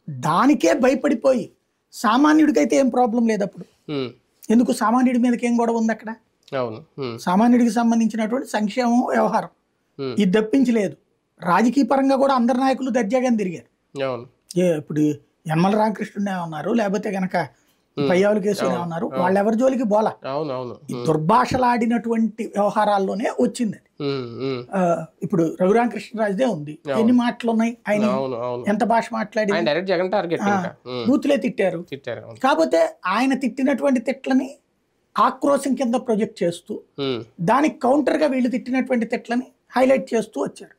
దానికే భయపడిపోయి సామాన్యుడికైతే ఏం ప్రాబ్లం లేదు అప్పుడు. ఎందుకు సామాన్యుడి మీదకి ఏం గొడవ ఉంది అక్కడ? సామాన్యుడికి సంబంధించినటువంటి సంక్షేమం వ్యవహారం ఇది తప్పించలేదు. రాజకీయ పరంగా కూడా అందరి నాయకులు దర్జాగానే తిరిగారు. ఇప్పుడు యనమల రామకృష్ణుడే ఉన్నారు, లేకపోతే గనక పయ్యావుల కేసునే ఉన్నారు, వాళ్ళెవరి జోలికి బోలా. ఈ దుర్భాషలాడినటువంటి వ్యవహారాల్లోనే వచ్చింది. ఇప్పుడు రఘురామకృష్ణరాజుదే ఉంది, ఎన్ని మాటలు ఉన్నాయి, ఆయన ఎంత భాష మాట్లాడి బూతులే తిట్టారు. కాకపోతే ఆయన తిట్టినటువంటి తిట్లని ఆక్రోశం కింద ప్రొజెక్ట్ చేస్తూ దానికి కౌంటర్ గా వీళ్ళు తిట్టినటువంటి తిట్లని హైలైట్ చేస్తూ వచ్చారు.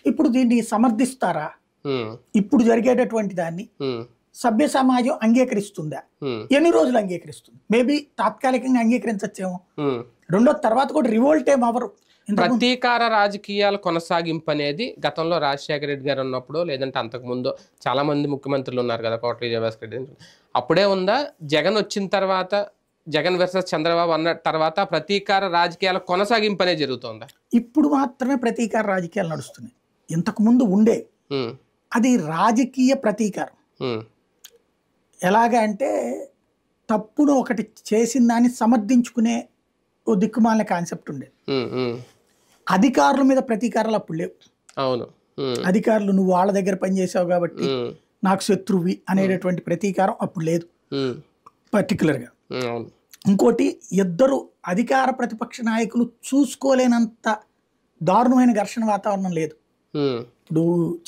ఇప్పుడు దీన్ని సమర్థిస్తారా? ఇప్పుడు జరిగేటటువంటి దాన్ని సభ్య సమాజం అంగీకరిస్తుందా? ఎన్ని రోజులు అంగీకరిస్తుంది? మేబీ తాత్కాలికంగా అంగీకరించచ్చేమో, రెండో తర్వాత కూడా రివోల్ట్ ఏం అవరు. ప్రతీకార రాజకీయాల కొనసాగింపు అనేది గతంలో రాజశేఖర రెడ్డి గారు ఉన్నప్పుడు, లేదంటే అంతకుముందు చాలా మంది ముఖ్యమంత్రులు ఉన్నారు కదా, కోట్ల విజయభాస్కర్ రెడ్డి, అప్పుడే ఉందా? జగన్ వచ్చిన తర్వాత, జగన్ వర్సెస్ చంద్రబాబు అన్న తర్వాత ప్రతీకార రాజకీయాల కొనసాగింపు అనేది జరుగుతుందా? ఇప్పుడు మాత్రమే ప్రతీకార రాజకీయాలు నడుస్తున్నాయి. ఇంతకు ముందు ఉండే అది రాజకీయ ప్రతీకారం. ఎలాగా అంటే తప్పును ఒకటి చేసిన దాన్ని సమర్థించుకునే ఓ దిక్కుమాలిన కాన్సెప్ట్ ఉండేది. అధికారుల మీద ప్రతీకారాలు అప్పుడు లేవు. అవును, అధికారులు నువ్వు వాళ్ళ దగ్గర పనిచేసావు కాబట్టి నాకు శత్రువి అనేటటువంటి ప్రతీకారం అప్పుడు లేదు పర్టికులర్గా. ఇంకోటి, ఇద్దరు అధికార ప్రతిపక్ష నాయకులు చూసుకోలేనంత దారుణమైన ఘర్షణ వాతావరణం లేదు. ఇప్పుడు